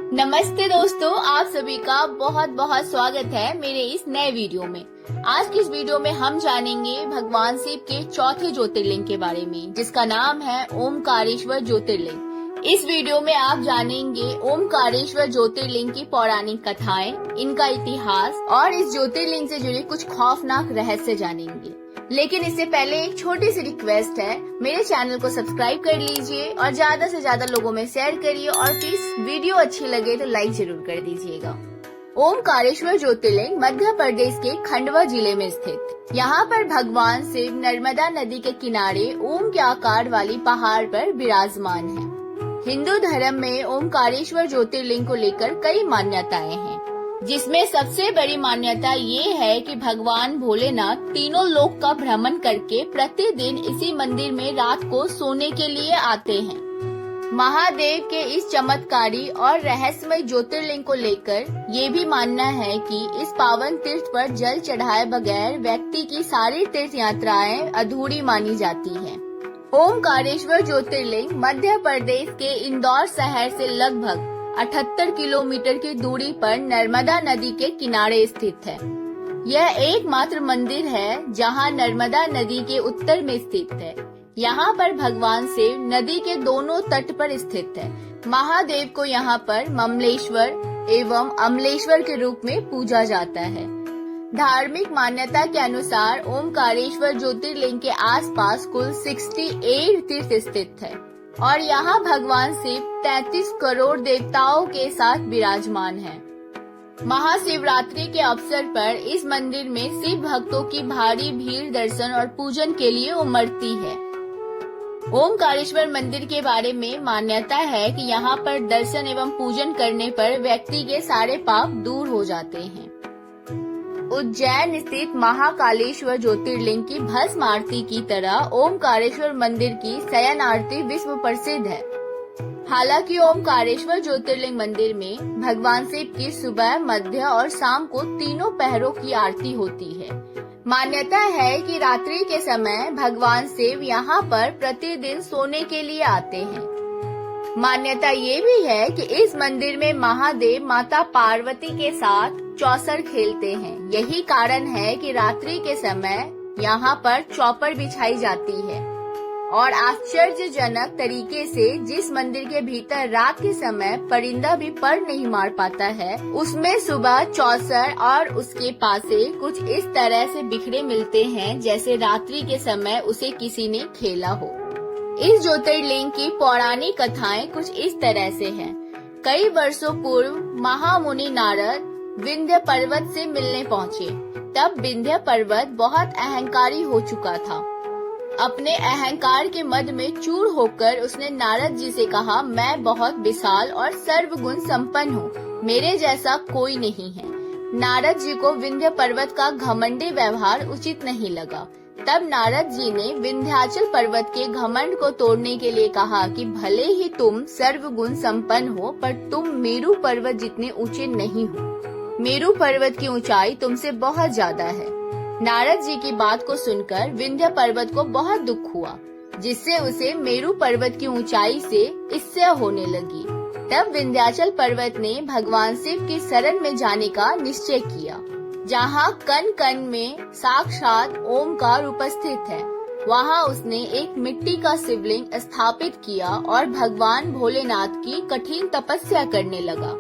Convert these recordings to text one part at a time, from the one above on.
नमस्ते दोस्तों, आप सभी का बहुत बहुत स्वागत है मेरे इस नए वीडियो में। आज की इस वीडियो में हम जानेंगे भगवान शिव के चौथे ज्योतिर्लिंग के बारे में, जिसका नाम है ओमकारेश्वर ज्योतिर्लिंग। इस वीडियो में आप जानेंगे ओमकारेश्वर ज्योतिर्लिंग की पौराणिक कथाएं, इनका इतिहास और इस ज्योतिर्लिंग से जुड़े कुछ खौफनाक रहस्य जानेंगे। लेकिन इससे पहले एक छोटी सी रिक्वेस्ट है, मेरे चैनल को सब्सक्राइब कर लीजिए और ज्यादा से ज्यादा लोगों में शेयर करिए और प्लीज वीडियो अच्छी लगे तो लाइक जरूर कर दीजिएगा। ओमकारेश्वर ज्योतिर्लिंग मध्य प्रदेश के खंडवा जिले में स्थित। यहाँ पर भगवान शिव नर्मदा नदी के किनारे ओम के आकार वाली पहाड़ पर विराजमान है। हिंदू धर्म में ओमकारेश्वर ज्योतिर्लिंग को लेकर कई मान्यताएं हैं, जिसमें सबसे बड़ी मान्यता ये है कि भगवान भोलेनाथ तीनों लोक का भ्रमण करके प्रतिदिन इसी मंदिर में रात को सोने के लिए आते हैं। महादेव के इस चमत्कारी और रहस्यमय ज्योतिर्लिंग को लेकर ये भी मानना है कि इस पावन तीर्थ पर जल चढ़ाए बगैर व्यक्ति की सारी तीर्थ यात्राएं अधूरी मानी जाती हैं। ओमकारेश्वर ज्योतिर्लिंग मध्य प्रदेश के इंदौर शहर से लगभग 78 किलोमीटर की दूरी पर नर्मदा नदी के किनारे स्थित है। यह एकमात्र मंदिर है जहां नर्मदा नदी के उत्तर में स्थित है। यहाँ पर भगवान शिव नदी के दोनों तट पर स्थित है। महादेव को यहाँ पर ममलेश्वर एवं अमलेश्वर के रूप में पूजा जाता है। धार्मिक मान्यता के अनुसार ओमकारेश्वर ज्योतिर्लिंग के आसपास कुल 68 तीर्थ स्थित है और यहाँ भगवान शिव 33 करोड़ देवताओं के साथ विराजमान है। महाशिवरात्रि के अवसर पर इस मंदिर में शिव भक्तों की भारी भीड़ दर्शन और पूजन के लिए उमड़ती है। ओमकारेश्वर मंदिर के बारे में मान्यता है कि यहाँ पर दर्शन एवं पूजन करने पर व्यक्ति के सारे पाप दूर हो जाते हैं। उज्जैन स्थित महाकालेश्वर ज्योतिर्लिंग की भस्म आरती की तरह ओमकारेश्वर मंदिर की शयन आरती विश्व प्रसिद्ध है। हालांकि ओमकारेश्वर ज्योतिर्लिंग मंदिर में भगवान शिव की सुबह, मध्य और शाम को तीनों पहरों की आरती होती है। मान्यता है कि रात्रि के समय भगवान शिव यहाँ पर प्रतिदिन सोने के लिए आते हैं। मान्यता ये भी है कि इस मंदिर में महादेव माता पार्वती के साथ चौसर खेलते हैं। यही कारण है कि रात्रि के समय यहाँ पर चौपर बिछाई जाती है और आश्चर्यजनक तरीके से जिस मंदिर के भीतर रात के समय परिंदा भी पर नहीं मार पाता है, उसमें सुबह चौसर और उसके पासे कुछ इस तरह से बिखरे मिलते हैं जैसे रात्रि के समय उसे किसी ने खेला हो। इस ज्योतिर्लिंग की पौराणिक कथाएं कुछ इस तरह से हैं। कई वर्षों पूर्व महामुनि नारद विंध्य पर्वत से मिलने पहुँचे। तब विंध्य पर्वत बहुत अहंकारी हो चुका था। अपने अहंकार के मद में चूर होकर उसने नारद जी से कहा, मैं बहुत विशाल और सर्वगुण संपन्न हूँ, मेरे जैसा कोई नहीं है। नारद जी को विंध्य पर्वत का घमंडी व्यवहार उचित नहीं लगा। तब नारद जी ने विंध्याचल पर्वत के घमंड को तोड़ने के लिए कहा कि भले ही तुम सर्वगुण संपन्न हो, पर तुम मेरू पर्वत जितने ऊंचे नहीं हो। मेरू पर्वत की ऊंचाई तुमसे बहुत ज्यादा है। नारद जी की बात को सुनकर विंध्य पर्वत को बहुत दुख हुआ, जिससे उसे मेरू पर्वत की ऊंचाई से ईर्ष्या होने लगी। तब विंध्याचल पर्वत ने भगवान शिव की शरण में जाने का निश्चय किया। जहाँ कण कण में साक्षात ओमकार उपस्थित है, वहाँ उसने एक मिट्टी का शिवलिंग स्थापित किया और भगवान भोलेनाथ की कठिन तपस्या करने लगा।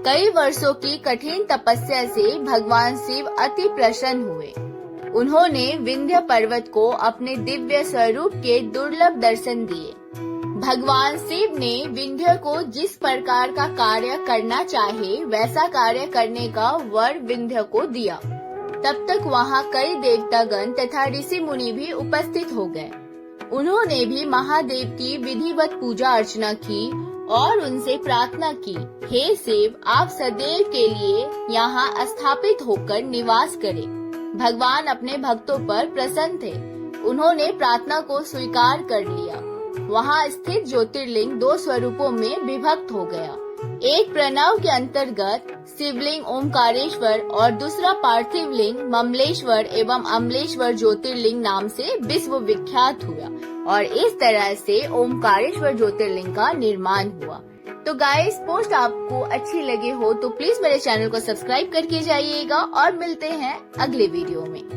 कई वर्षों की कठिन तपस्या से भगवान शिव अति प्रसन्न हुए। उन्होंने विंध्य पर्वत को अपने दिव्य स्वरूप के दुर्लभ दर्शन दिए। भगवान शिव ने विंध्य को जिस प्रकार का कार्य करना चाहे वैसा कार्य करने का वर विंध्य को दिया। तब तक वहाँ कई देवतागण तथा ऋषि मुनि भी उपस्थित हो गए। उन्होंने भी महादेव की विधिवत पूजा अर्चना की और उनसे प्रार्थना की, हे शिव, आप सदैव के लिए यहाँ स्थापित होकर निवास करें। भगवान अपने भक्तों पर प्रसन्न थे। उन्होंने प्रार्थना को स्वीकार कर लिया। वहाँ स्थित ज्योतिर्लिंग दो स्वरूपों में विभक्त हो गया। एक प्रणव के अंतर्गत शिवलिंग ओमकारेश्वर और दूसरा पार्थिव लिंग ममलेश्वर एवं अमलेश्वर ज्योतिर्लिंग नाम से विश्व विख्यात हुआ और इस तरह से ओमकारेश्वर ज्योतिर्लिंग का निर्माण हुआ। तो गाइस, पोस्ट आपको अच्छी लगे हो तो प्लीज मेरे चैनल को सब्सक्राइब करके जाइएगा और मिलते हैं अगले वीडियो में।